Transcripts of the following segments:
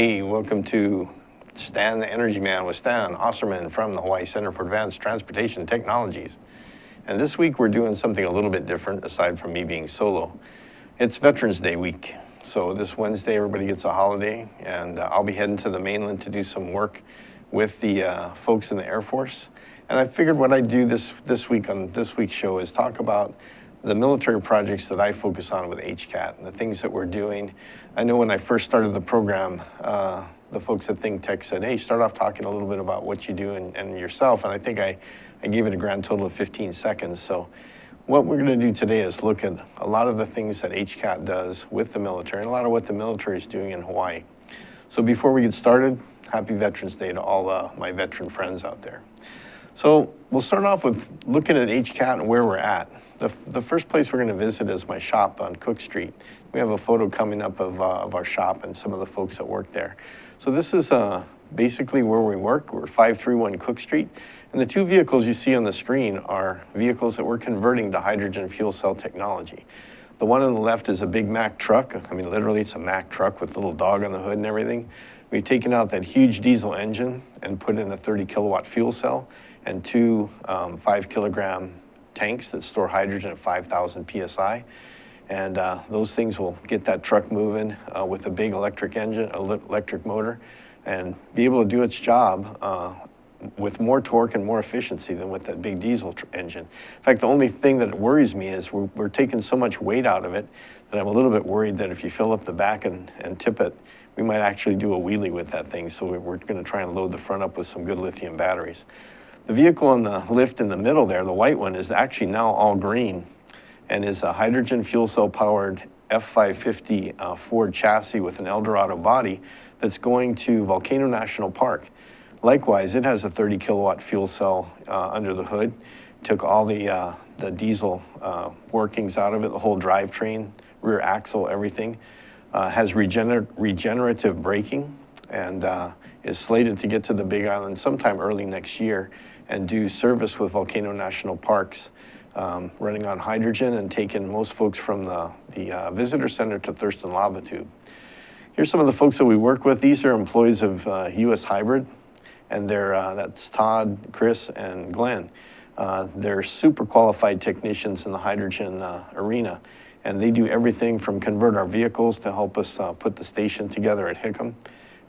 Hey, welcome to Stan the Energy Man with Stan Osserman from the Hawaii Center for Advanced Transportation Technologies. And this week we're doing something a little bit different aside from me being solo. It's Veterans Day week. So this Wednesday everybody gets a holiday, and I'll be heading to the mainland to do some work with the folks in the Air Force. And I figured what I'd do this week on this week's show is talk about the military projects that I focus on with HCAT and the things that we're doing. I know when I first started the program, the folks at Think Tech said, hey, start off talking a little bit about what you do and yourself. And I think I gave it a grand total of 15 seconds. So what we're gonna do today is look at a lot of the things that HCAT does with the military and a lot of what the military is doing in Hawaii. So before we get started, happy Veterans Day to all my veteran friends out there. So we'll start off with looking at HCAT and where we're at. The first place we're going to visit is my shop on Cook Street. We have a photo coming up of our shop and some of the folks that work there. So this is basically where we work. We're 531 Cook Street. And the two vehicles you see on the screen are vehicles that we're converting to hydrogen fuel cell technology. The one on the left is a big Mack truck. I mean, literally it's a Mack truck with a little dog on the hood and everything. We've taken out that huge diesel engine and put in a 30 kilowatt fuel cell and two 5 kilogram tanks that store hydrogen at 5,000 PSI. And those things will get that truck moving with a big electric engine, electric motor, and be able to do its job with more torque and more efficiency than with that big diesel engine. In fact, the only thing that worries me is we're taking so much weight out of it that I'm a little bit worried that if you fill up the back and tip it, we might actually do a wheelie with that thing. So we're gonna try and load the front up with some good lithium batteries. The vehicle on the lift in the middle there, the white one, is actually now all green and is a hydrogen fuel cell powered F550 Ford chassis with an Eldorado body that's going to Volcano National Park. Likewise, it has a 30 kilowatt fuel cell under the hood. Took all the diesel workings out of it, the whole drivetrain, rear axle, everything. Has regenerative braking and is slated to get to the Big Island sometime early next year and do service with Volcano National Parks, running on hydrogen and taking most folks from the visitor center to Thurston Lava Tube. Here's some of the folks that we work with. These are employees of US Hybrid, and that's Todd, Chris, and Glenn. They're super qualified technicians in the hydrogen arena, and they do everything from convert our vehicles to help us put the station together at Hickham.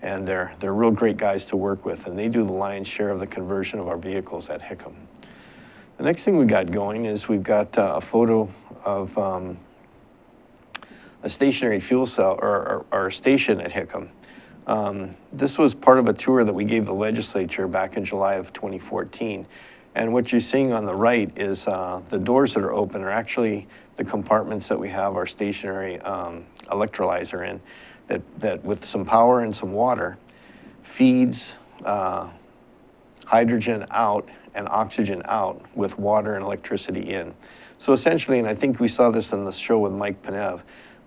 And they're real great guys to work with, and they do the lion's share of the conversion of our vehicles at Hickham. The next thing we got going is we've got a photo of a stationary fuel cell, or our station at Hickham. This was part of a tour that we gave the legislature back in July of 2014. And what you're seeing on the right is the doors that are open are actually the compartments that we have our stationary electrolyzer in. That with some power and some water feeds hydrogen out and oxygen out with water and electricity in. So essentially, and I think we saw this in the show with Mike Panev,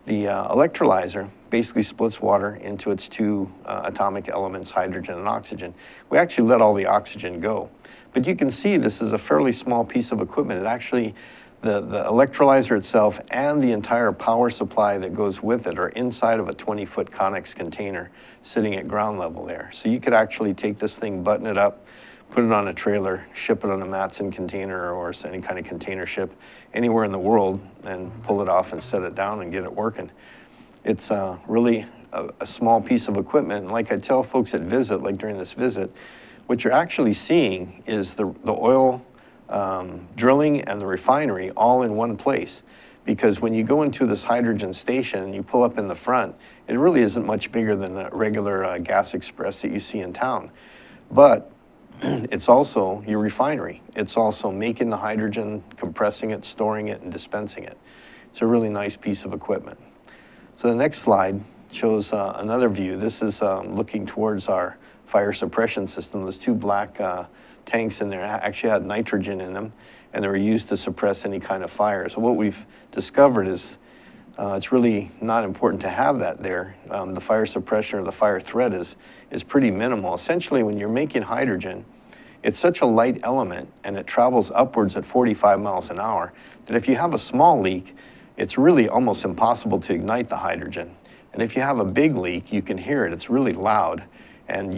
the electrolyzer basically splits water into its two atomic elements, hydrogen and oxygen. We actually let all the oxygen go. But you can see this is a fairly small piece of equipment. It actually, the electrolyzer itself and the entire power supply that goes with it are inside of a 20-foot Connex container sitting at ground level there. So you could actually take this thing, button it up, put it on a trailer, ship it on a Matson container or any kind of container ship anywhere in the world and pull it off and set it down and get it working. It's really a small piece of equipment. And like I tell folks at visit, like during this visit, what you're actually seeing is the oil drilling and the refinery all in one place. Because when you go into this hydrogen station and you pull up in the front, it really isn't much bigger than a regular gas express that you see in town. But it's also your refinery. It's also making the hydrogen, compressing it, storing it, and dispensing it. It's a really nice piece of equipment. So the next slide shows another view. This is looking towards our fire suppression system. Those two black tanks in there actually had nitrogen in them, and they were used to suppress any kind of fire. So what we've discovered is it's really not important to have that there. The fire suppression or the fire threat is pretty minimal. Essentially, when you're making hydrogen, it's such a light element and it travels upwards at 45 miles an hour that if you have a small leak, it's really almost impossible to ignite the hydrogen. And if you have a big leak, you can hear it. It's really loud. And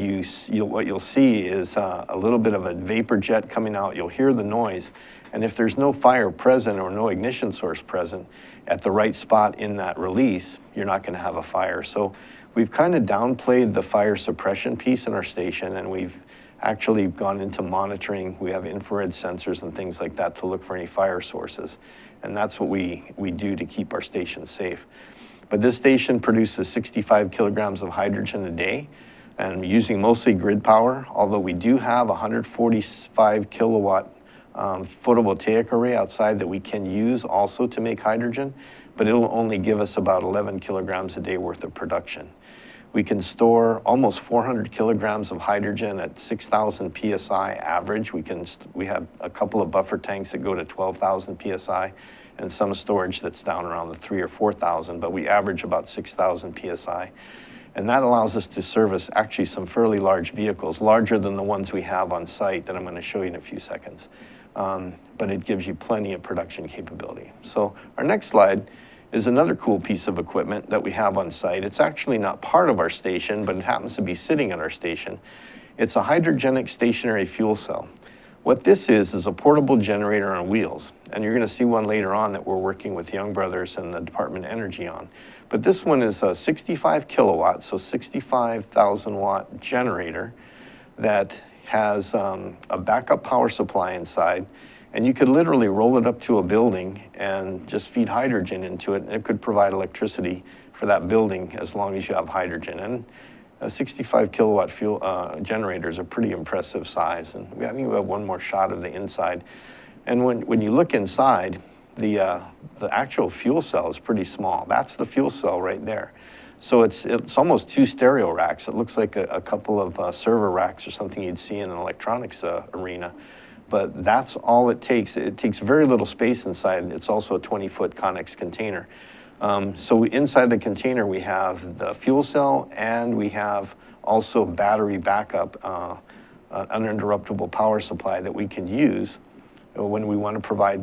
what you'll see is a little bit of a vapor jet coming out. You'll hear the noise. And if there's no fire present or no ignition source present at the right spot in that release, you're not going to have a fire. So we've kind of downplayed the fire suppression piece in our station, and we've actually gone into monitoring. We have infrared sensors and things like that to look for any fire sources. And that's what we do to keep our station safe. But this station produces 65 kilograms of hydrogen a day, and using mostly grid power, although we do have a 145 kilowatt photovoltaic array outside that we can use also to make hydrogen, but it'll only give us about 11 kilograms a day worth of production. We can store almost 400 kilograms of hydrogen at 6,000 PSI average. We have a couple of buffer tanks that go to 12,000 PSI and some storage that's down around the 3,000 or 4,000, but we average about 6,000 PSI. And that allows us to service actually some fairly large vehicles, larger than the ones we have on site that I'm going to show you in a few seconds. But it gives you plenty of production capability. So our next slide is another cool piece of equipment that we have on site. It's actually not part of our station, but it happens to be sitting at our station. It's a hydrogenic stationary fuel cell. What this is a portable generator on wheels. And you're going to see one later on that we're working with Young Brothers and the Department of Energy on. But this one is a 65 kilowatt, so 65,000 watt generator that has a backup power supply inside. And you could literally roll it up to a building and just feed hydrogen into it, and it could provide electricity for that building as long as you have hydrogen. And a 65 kilowatt fuel generator is a pretty impressive size. And I think we have one more shot of the inside. And when you look inside, the actual fuel cell is pretty small. That's the fuel cell right there. So it's almost 2 stereo racks. It looks like a couple of server racks or something you'd see in an electronics arena. But that's all it takes. It takes very little space inside. It's also a 20-foot Connex container. So inside the container, we have the fuel cell, and we have also battery backup, an uninterruptible power supply that we can use when we want to provide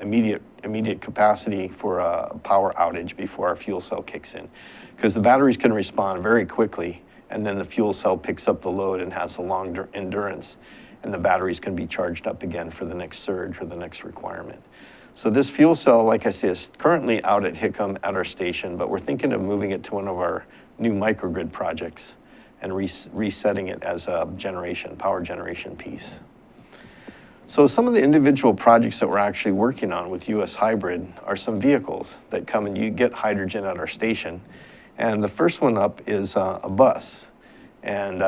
immediate capacity for a power outage before our fuel cell kicks in. Because the batteries can respond very quickly, and then the fuel cell picks up the load and has a long endurance, and the batteries can be charged up again for the next surge or the next requirement. So this fuel cell, like I say, is currently out at Hickham at our station, but we're thinking of moving it to one of our new microgrid projects and resetting it as a power generation piece. So some of the individual projects that we're actually working on with US Hybrid are some vehicles that come and you get hydrogen at our station. And the first one up is a bus. And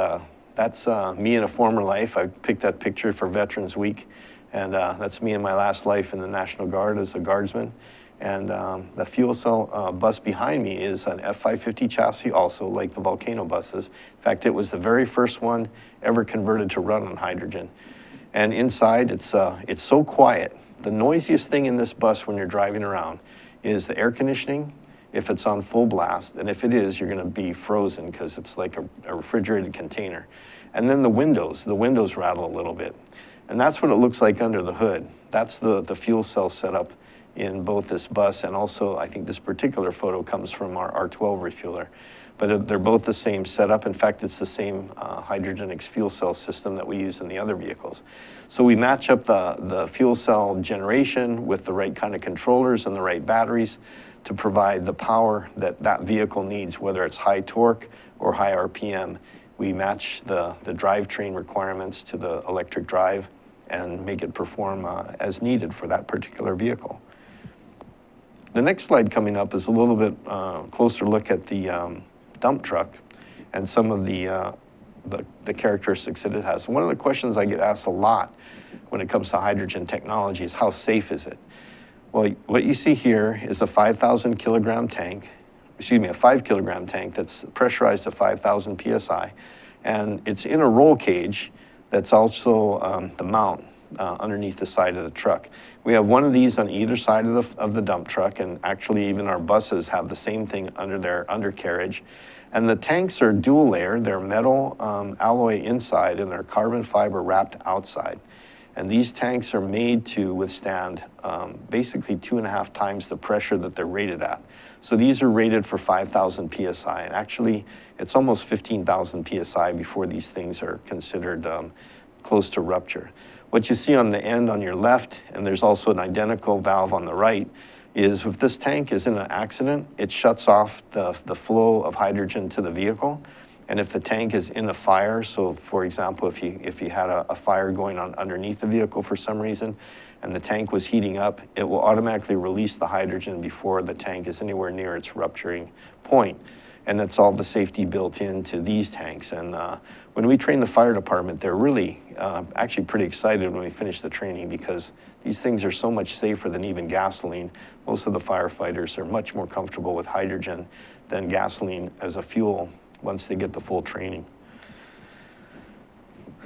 that's me in a former life. I picked that picture for Veterans Week. And that's me in my last life in the National Guard as a guardsman. And the fuel cell bus behind me is an F550 chassis, also like the Volcano buses. In fact, it was the very first one ever converted to run on hydrogen. And inside, it's so quiet. The noisiest thing in this bus when you're driving around is the air conditioning, if it's on full blast. And if it is, you're going to be frozen because it's like a refrigerated container. And then the windows rattle a little bit. And that's what it looks like under the hood. That's the fuel cell setup in both this bus, and also I think this particular photo comes from our R12 refueler. But they're both the same setup. In fact, it's the same hydrogenic fuel cell system that we use in the other vehicles. So we match up the fuel cell generation with the right kind of controllers and the right batteries to provide the power that that vehicle needs, whether it's high torque or high RPM. We match the drivetrain requirements to the electric drive and make it perform as needed for that particular vehicle. The next slide coming up is a little bit closer look at the dump truck and some of the characteristics that it has. One of the questions I get asked a lot when it comes to hydrogen technology is how safe is it? Well, what you see here is a 5,000 kilogram tank, a 5 kilogram tank that's pressurized to 5,000 PSI. And it's in a roll cage that's also the mount underneath the side of the truck. We have one of these on either side of the dump truck, and actually even our buses have the same thing under their undercarriage. And the tanks are dual layer. They're metal alloy inside and they're carbon fiber wrapped outside. And these tanks are made to withstand basically 2.5 times the pressure that they're rated at. So these are rated for 5,000 PSI, and actually it's almost 15,000 PSI before these things are considered close to rupture. What you see on the end on your left, and there's also an identical valve on the right, is if this tank is in an accident, it shuts off the flow of hydrogen to the vehicle. And if the tank is in a fire, so for example, if you had a fire going on underneath the vehicle for some reason, and the tank was heating up, it will automatically release the hydrogen before the tank is anywhere near its rupturing point. And that's all the safety built into these tanks. And when we train the fire department, they're really actually pretty excited when we finish the training, because these things are so much safer than even gasoline. Most of the firefighters are much more comfortable with hydrogen than gasoline as a fuel once they get the full training.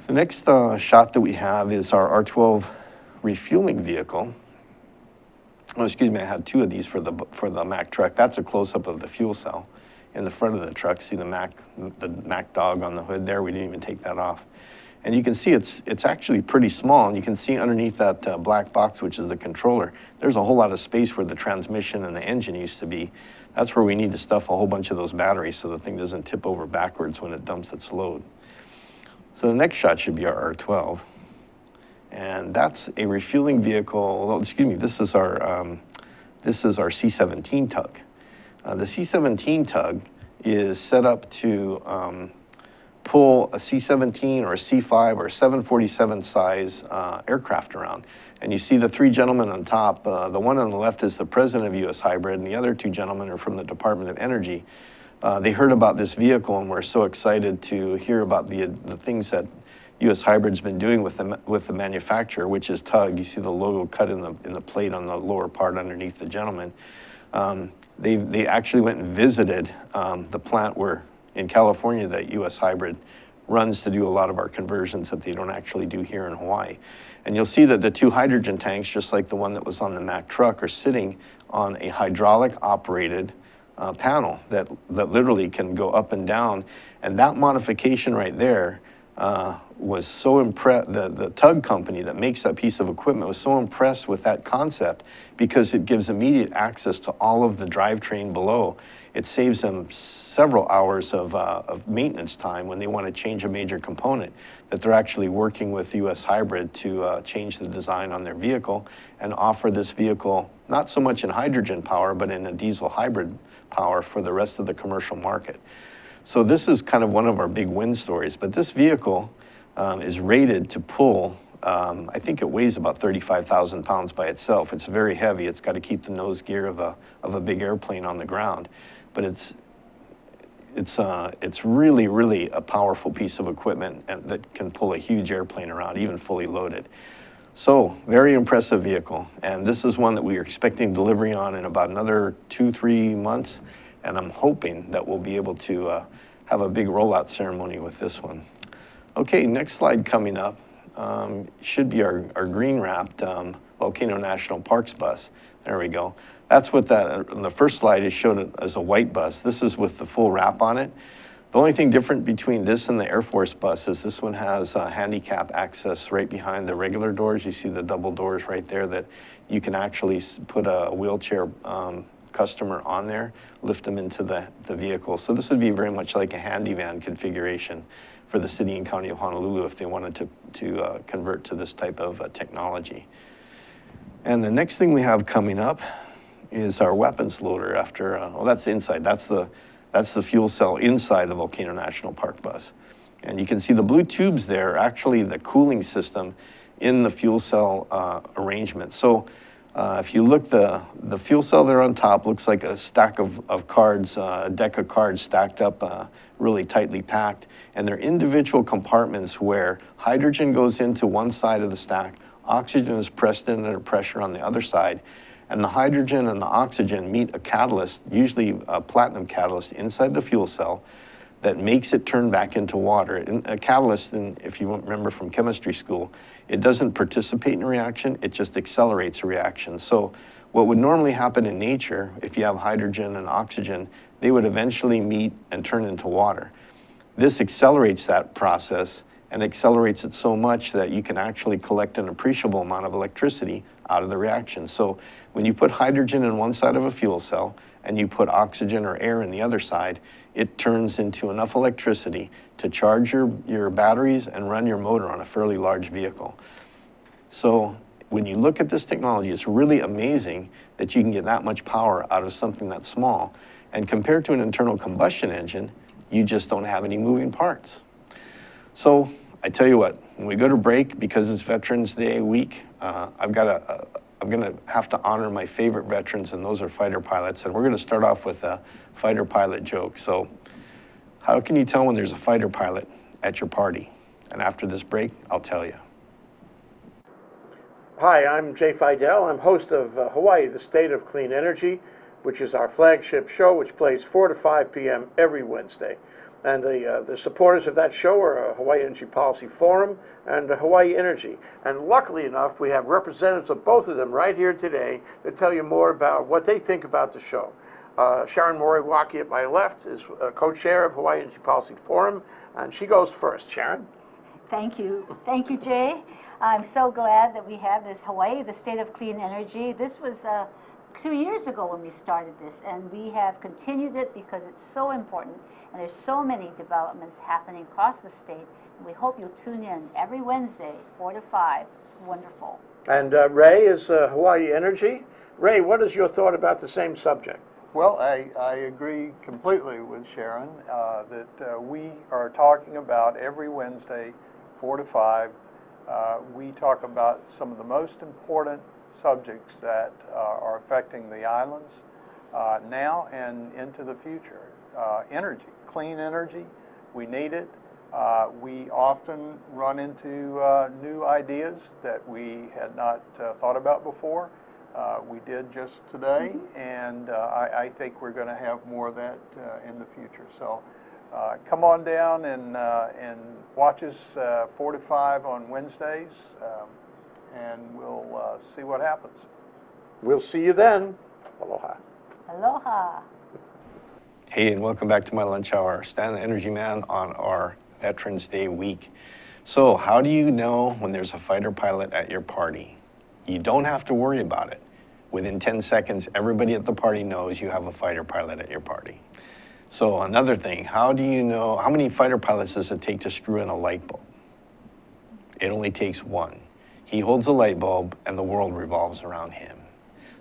The next shot that we have is our R12 refueling vehicle. Oh, excuse me, I had two of these for the Mack truck. That's a close-up of the fuel cell in the front of the truck. See the Mack dog on the hood there? We didn't even take that off. And you can see it's actually pretty small, and you can see underneath that black box, which is the controller, there's a whole lot of space where the transmission and the engine used to be. That's where we need to stuff a whole bunch of those batteries so the thing doesn't tip over backwards when it dumps its load. So the next shot should be our R12. And that's a refueling vehicle. Well, excuse me, this is our C-17 tug. The C-17 tug is set up to pull a C-17 or a C-5 or a 747 size aircraft around. And you see the three gentlemen on top. The one on the left is the president of US Hybrid, and the other two gentlemen are from the Department of Energy. They heard about this vehicle and were so excited to hear about the things that US Hybrid's been doing with the manufacturer, which is Tug. You see the logo cut in the plate on the lower part underneath the gentleman. They actually went and visited the plant where in California that US Hybrid runs to do a lot of our conversions that they don't actually do here in Hawaii. And you'll see that the two hydrogen tanks, just like the one that was on the Mack truck, are sitting on a hydraulic operated panel that literally can go up and down. And that modification right there was so impressed, the Tug company that makes that piece of equipment was so impressed with that concept because it gives immediate access to all of the drivetrain below. It saves them several hours of maintenance time when they want to change a major component, that they're actually working with US Hybrid to change the design on their vehicle and offer this vehicle not so much in hydrogen power, but in a diesel hybrid power for the rest of the commercial market. So this is kind of one of our big win stories, but this vehicle is rated to pull, I think it weighs about 35,000 pounds by itself. It's very heavy. It's got to keep the nose gear of a big airplane on the ground, but it's really, really a powerful piece of equipment that can pull a huge airplane around, even fully loaded. So very impressive vehicle. And this is one that we are expecting delivery on in about another 2-3 months. And I'm hoping that we'll be able to have a big rollout ceremony with this one. Okay, next slide coming up should be our green wrapped Volcano National Parks bus. There we go. That's what on the first slide is showed it as a white bus. This is with the full wrap on it. The only thing different between this and the Air Force bus is this one has handicap access right behind the regular doors. You see the double doors right there that you can actually put a wheelchair customer on there, lift them into the vehicle. So this would be very much like a handy van configuration for the city and county of Honolulu if they wanted to convert to this type of technology. And the next thing we have coming up is our weapons loader after, well, that's inside. That's the fuel cell inside the Volcano National Park bus. And you can see the blue tubes there are actually the cooling system in the fuel cell arrangement. So if you look, the fuel cell there on top looks like a stack of cards, a deck of cards stacked up really tightly packed. And they're individual compartments where hydrogen goes into one side of the stack, oxygen is pressed in under pressure on the other side, and the hydrogen and the oxygen meet a catalyst, usually a platinum catalyst inside the fuel cell that makes it turn back into water. And a catalyst, if you remember from chemistry school, it doesn't participate in a reaction, it just accelerates a reaction. So what would normally happen in nature, if you have hydrogen and oxygen, they would eventually meet and turn into water. This accelerates that process, and accelerates it so much that you can actually collect an appreciable amount of electricity out of the reaction. So when you put hydrogen in one side of a fuel cell and you put oxygen or air in the other side, it turns into enough electricity to charge your batteries and run your motor on a fairly large vehicle. So when you look at this technology, it's really amazing that you can get that much power out of something that's small. And compared to an internal combustion engine, you just don't have any moving parts. So I tell you what, when we go to break, because it's Veterans Day week, I'm gonna have to honor my favorite veterans, and those are fighter pilots. And we're gonna start off with a fighter pilot joke. So how can you tell when there's a fighter pilot at your party? And after this break, I'll tell you. Hi, I'm Jay Fidel. I'm host of Hawaii, the State of Clean Energy, which is our flagship show, which plays 4 to 5 p.m. every Wednesday. And the supporters of that show are Hawaii Energy Policy Forum and Hawaii Energy. And luckily enough, we have representatives of both of them right here today to tell you more about what they think about the show. Sharon Moriwaki at my left is co-chair of Hawaii Energy Policy Forum, and she goes first. Sharon? Thank you. Thank you, Jay. I'm so glad that we have this Hawaii, the State of Clean Energy. This was 2 years ago when we started this, and we have continued it because it's so important, and there's so many developments happening across the state, and we hope you'll tune in every Wednesday, 4 to 5. It's wonderful. And Ray is Hawaii Energy. Ray, what is your thought about the same subject? Well, I agree completely with Sharon that we are talking about every Wednesday, 4 to 5. We talk about some of the most important subjects that are affecting the islands now and into the future. Energy, clean energy, we need it. We often run into new ideas that we had not thought about before. We did just today, and I think we're going to have more of that in the future. So come on down and watch us 4 to 5 on Wednesdays, and we'll see what happens. We'll see you then. Aloha. Aloha. Hey, and welcome back to my lunch hour. Stan the Energy Man on our Veterans Day week. So how do you know when there's a fighter pilot at your party? You don't have to worry about it. Within 10 seconds, everybody at the party knows you have a fighter pilot at your party. So another thing, how do you know, how many fighter pilots does it take to screw in a light bulb? It only takes one. He holds a light bulb and the world revolves around him.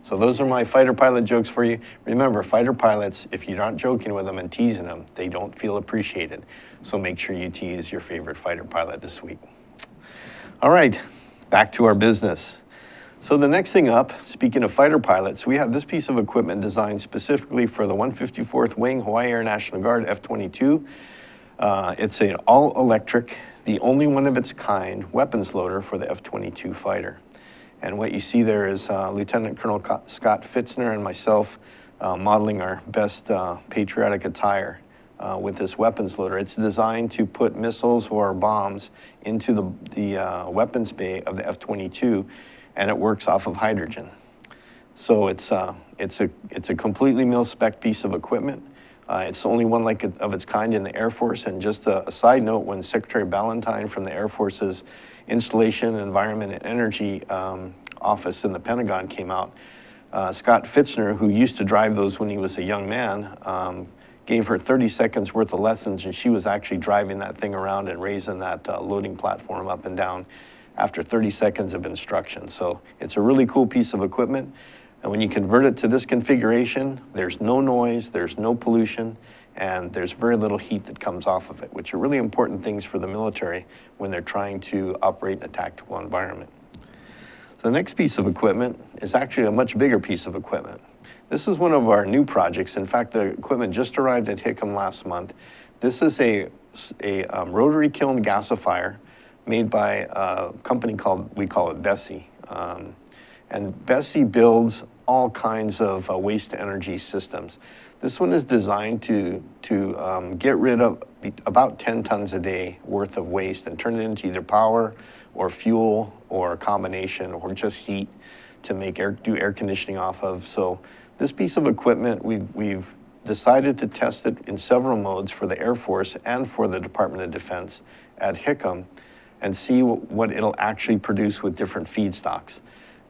So those are my fighter pilot jokes for you. Remember, fighter pilots, if you're not joking with them and teasing them, they don't feel appreciated. So make sure you tease your favorite fighter pilot this week. All right, back to our business. So the next thing up, speaking of fighter pilots, we have this piece of equipment designed specifically for the 154th Wing Hawaii Air National Guard F-22. It's an all-electric, the only one of its kind, weapons loader for the F-22 fighter. And what you see there is Lieutenant Colonel Scott Fitzner and myself modeling our best patriotic attire with this weapons loader. It's designed to put missiles or bombs into the weapons bay of the F-22, and it works off of hydrogen. So it's a completely mil-spec piece of equipment. It's the only one like it, of its kind in the Air Force. And just a side note, when Secretary Ballantyne from the Air Force's Installation, Environment, and Energy office in the Pentagon came out, Scott Fitzner, who used to drive those when he was a young man, gave her 30 seconds worth of lessons, and she was actually driving that thing around and raising that loading platform up and down after 30 seconds of instruction. So it's a really cool piece of equipment. And when you convert it to this configuration, there's no noise, there's no pollution, and there's very little heat that comes off of it, which are really important things for the military when they're trying to operate in a tactical environment. So the next piece of equipment is actually a much bigger piece of equipment. This is one of our new projects. In fact, the equipment just arrived at Hickham last month. This is a rotary kiln gasifier made by a company called, we call it Bessie. And Bessie builds all kinds of waste energy systems. This one is designed to get rid of about 10 tons a day worth of waste and turn it into either power or fuel or a combination or just heat to do air conditioning off of. So this piece of equipment, we've decided to test it in several modes for the Air Force and for the Department of Defense at Hickham. and see what it'll actually produce with different feedstocks.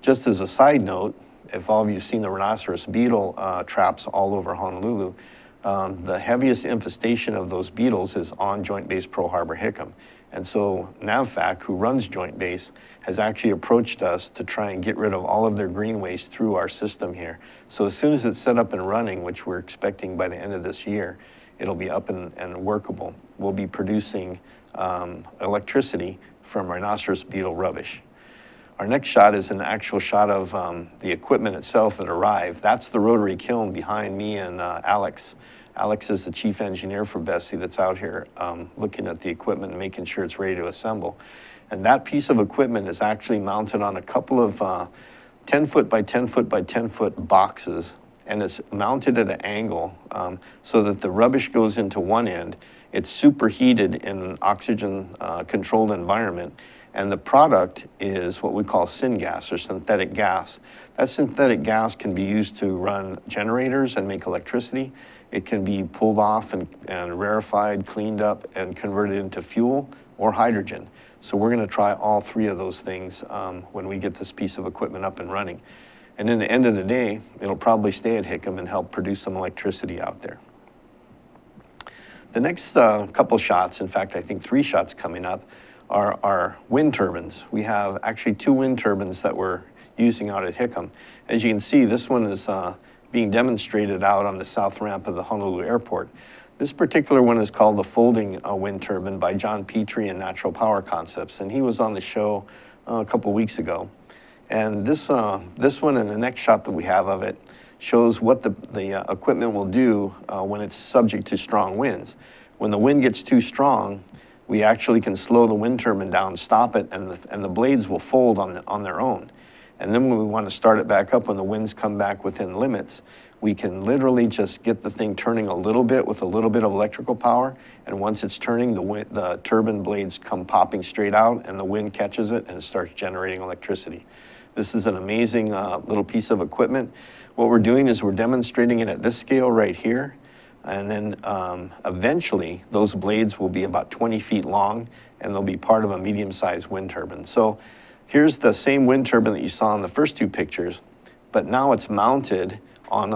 Just as a side note, if all of you have seen the rhinoceros beetle traps all over Honolulu, the heaviest infestation of those beetles is on Joint Base Pearl Harbor Hickham. And so NAVFAC, who runs Joint Base, has actually approached us to try and get rid of all of their green waste through our system here. So as soon as it's set up and running, which we're expecting by the end of this year, it'll be up and workable. We'll be producing electricity from rhinoceros beetle rubbish. Our next shot is an actual shot of the equipment itself that arrived. That's the rotary kiln behind me and Alex. Alex is the chief engineer for Bessie that's out here looking at the equipment and making sure it's ready to assemble. And that piece of equipment is actually mounted on a couple of 10 foot by 10 foot by 10 foot boxes, and it's mounted at an angle so that the rubbish goes into one end. It's superheated in an oxygen controlled environment, and the product is what we call syngas, or synthetic gas. That synthetic gas can be used to run generators and make electricity. It can be pulled off and rarefied, cleaned up, and converted into fuel or hydrogen. So we're going to try all three of those things when we get this piece of equipment up and running. And in the end of the day, it'll probably stay at Hickham and help produce some electricity out there. The next couple shots, in fact, I think 3 shots coming up, are our wind turbines. We have actually 2 wind turbines that we're using out at Hickham. As you can see, this one is being demonstrated out on the south ramp of the Honolulu Airport. This particular one is called the folding wind turbine by John Petrie and Natural Power Concepts, and he was on the show a couple weeks ago. And this one and the next shot that we have of it shows what the equipment will do when it's subject to strong winds. When the wind gets too strong, we actually can slow the wind turbine down, stop it, and the blades will fold on their own. And then when we want to start it back up, when the winds come back within limits, we can literally just get the thing turning a little bit with a little bit of electrical power. And once it's turning, the turbine blades come popping straight out, and the wind catches it and it starts generating electricity. This is an amazing little piece of equipment. What we're doing is we're demonstrating it at this scale right here. And then eventually those blades will be about 20 feet long, and they'll be part of a medium-sized wind turbine. So here's the same wind turbine that you saw in the first 2 pictures, but now it's mounted on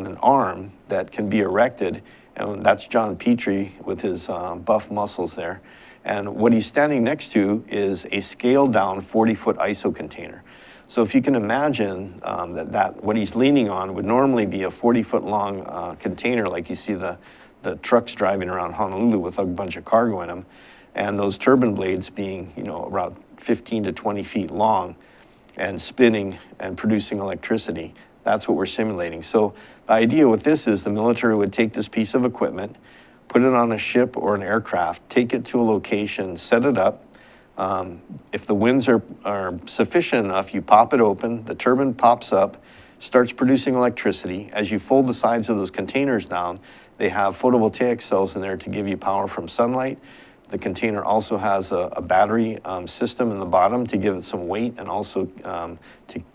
an arm that can be erected, and that's John Petrie with his buff muscles there. And what he's standing next to is a scaled-down 40-foot ISO container. So if you can imagine that what he's leaning on would normally be a 40-foot long container, like you see the trucks driving around Honolulu with a bunch of cargo in them, and those turbine blades being, around 15 to 20 feet long and spinning and producing electricity. That's what we're simulating. So the idea with this is the military would take this piece of equipment, put it on a ship or an aircraft, take it to a location, set it up. If the winds are sufficient enough, you pop it open, the turbine pops up, starts producing electricity. As you fold the sides of those containers down, they have photovoltaic cells in there to give you power from sunlight. The container also has a battery system in the bottom to give it some weight and also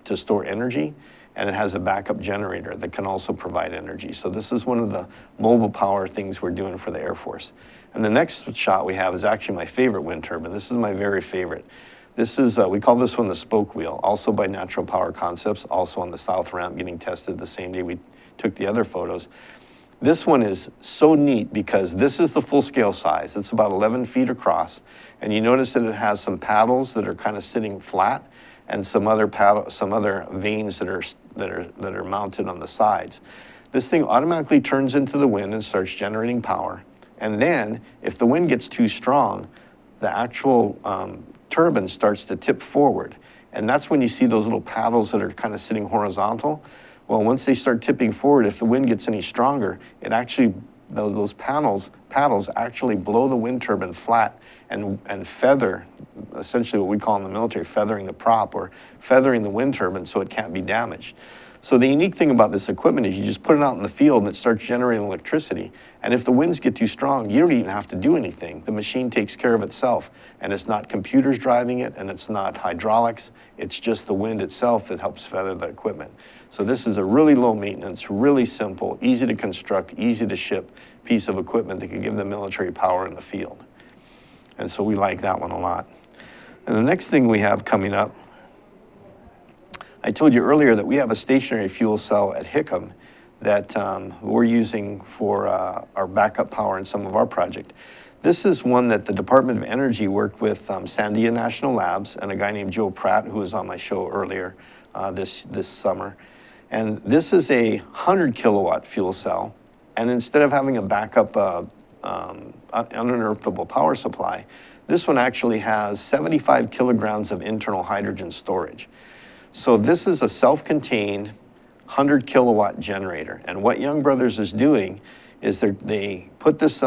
to store energy. And it has a backup generator that can also provide energy. So this is one of the mobile power things we're doing for the Air Force. And the next shot we have is actually my favorite wind turbine. This is my very favorite. This is, we call this one the spoke wheel, also by Natural Power Concepts, also on the south ramp getting tested the same day we took the other photos. This one is so neat because this is the full scale size. It's about 11 feet across. And you notice that it has some paddles that are kind of sitting flat and some other vanes that are mounted on the sides. This thing automatically turns into the wind and starts generating power. And then if the wind gets too strong, the actual turbine starts to tip forward. And that's when you see those little paddles that are kind of sitting horizontal. Well, once they start tipping forward, if the wind gets any stronger, it actually, those paddles actually blow the wind turbine flat and feather, essentially what we call in the military, feathering the prop or feathering the wind turbine so it can't be damaged. So the unique thing about this equipment is you just put it out in the field and it starts generating electricity. And if the winds get too strong, you don't even have to do anything. The machine takes care of itself. And it's not computers driving it, and it's not hydraulics. It's just the wind itself that helps feather the equipment. So this is a really low maintenance, really simple, easy to construct, easy to ship piece of equipment that can give the military power in the field. And so we like that one a lot. And the next thing we have coming up, I told you earlier that we have a stationary fuel cell at Hickham that we're using for our backup power in some of our project. This is one that the Department of Energy worked with Sandia National Labs and a guy named Joe Pratt, who was on my show earlier this summer. And this is a 100 kilowatt fuel cell. And instead of having a backup uninterruptible power supply, this one actually has 75 kilograms of internal hydrogen storage. So this is a self-contained 100 kilowatt generator. And what Young Brothers is doing is they put this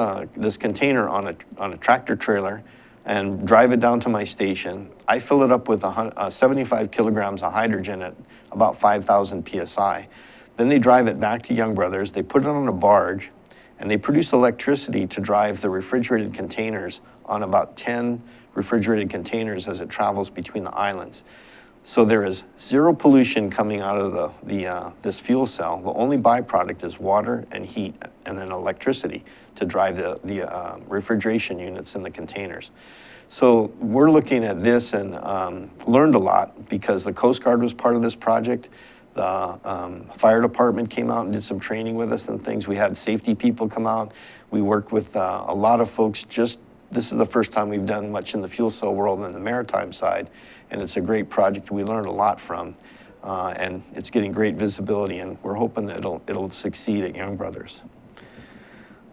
container on a tractor trailer and drive it down to my station. I fill it up with 75 kilograms of hydrogen at about 5,000 PSI. Then they drive it back to Young Brothers, they put it on a barge, and they produce electricity to drive the refrigerated containers on about 10 refrigerated containers as it travels between the islands. So there is zero pollution coming out of this fuel cell. The only byproduct is water and heat and then electricity to drive the refrigeration units in the containers. So we're looking at this and learned a lot because the Coast Guard was part of this project. The fire department came out and did some training with us and things. We had safety people come out. We worked with a lot of folks. This is the first time we've done much in the fuel cell world in the maritime side, and it's a great project we learned a lot from, and it's getting great visibility, and we're hoping that it'll succeed at Young Brothers.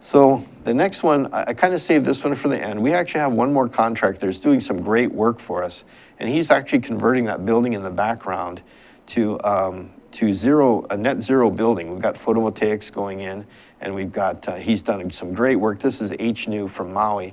So the next one, I kind of saved this one for the end. We actually have one more contractor who's doing some great work for us, and he's actually converting that building in the background to a net zero building. We've got photovoltaics going in, and we've got, he's done some great work. This is HNU from Maui.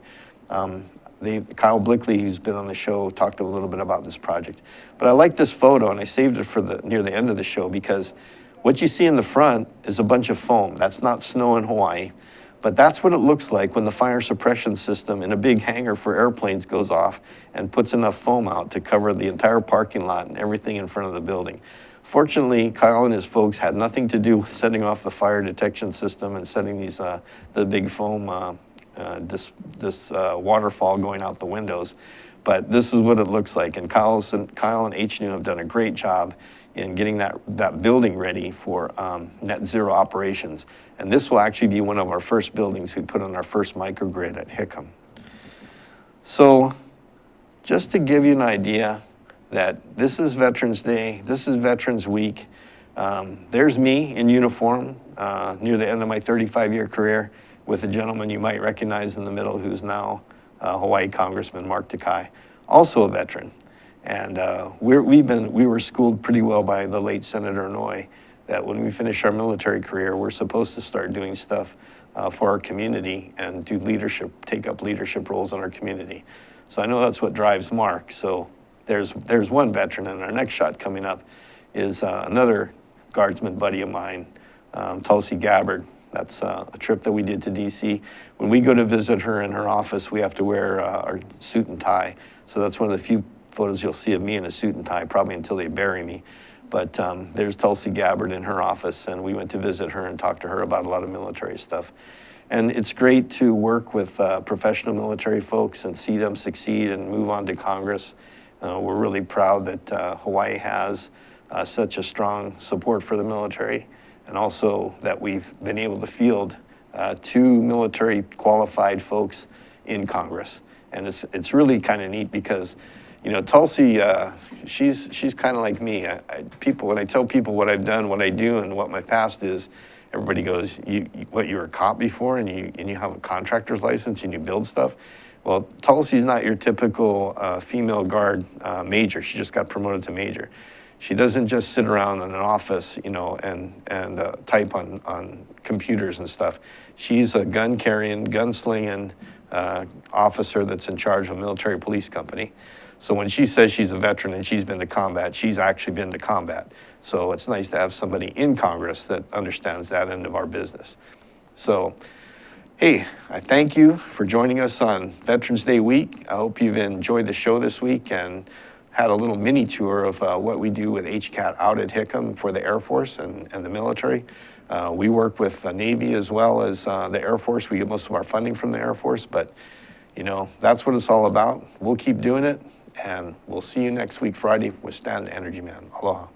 Kyle Blickley, who's been on the show, talked a little bit about this project. But I like this photo, and I saved it for near the end of the show, because what you see in the front is a bunch of foam. That's not snow in Hawaii, but that's what it looks like when the fire suppression system in a big hangar for airplanes goes off and puts enough foam out to cover the entire parking lot and everything in front of the building. Fortunately, Kyle and his folks had nothing to do with setting off the fire detection system and setting these the big foam this waterfall going out the windows. But this is what it looks like. And Kyle and HNU have done a great job in getting that building ready for net zero operations. And this will actually be one of our first buildings we put on our first microgrid at Hickham. So just to give you an idea that this is Veterans Day, this is Veterans Week. There's me in uniform near the end of my 35-year career with a gentleman you might recognize in the middle who's now Hawaii Congressman Mark Takai, also a veteran. And we were schooled pretty well by the late Senator Inouye that when we finish our military career, we're supposed to start doing stuff for our community and do leadership, take up leadership roles in our community. So I know that's what drives Mark. So there's one veteran, and our next shot coming up is another guardsman buddy of mine, Tulsi Gabbard. That's a trip that we did to DC. When we go to visit her in her office, we have to wear our suit and tie. So that's one of the few photos you'll see of me in a suit and tie, probably until they bury me. But there's Tulsi Gabbard in her office, and we went to visit her and talk to her about a lot of military stuff. And it's great to work with professional military folks and see them succeed and move on to Congress. We're really proud that Hawaii has such a strong support for the military, and also that we've been able to field 2 military qualified folks in Congress. And it's really kind of neat because, you know, Tulsi, she's kind of like me. When I tell people what I've done, what I do, and what my past is, everybody goes, you were a cop before, and you have a contractor's license and you build stuff? Well, Tulsi's not your typical female guard major. She just got promoted to major. She doesn't just sit around in an office, you know, and type on computers and stuff. She's a gun-carrying, gun-slinging officer that's in charge of a military police company. So when she says she's a veteran and she's been to combat, she's actually been to combat. So it's nice to have somebody in Congress that understands that end of our business. So, hey, I thank you for joining us on Veterans Day week. I hope you've enjoyed the show this week and had a little mini tour of what we do with HCAT out at Hickham for the Air Force and the military. We work with the Navy as well as the Air Force. We get most of our funding from the Air Force, but you know, that's what it's all about. We'll keep doing it, And we'll see you next week, Friday, with Stan the Energy Man. Aloha.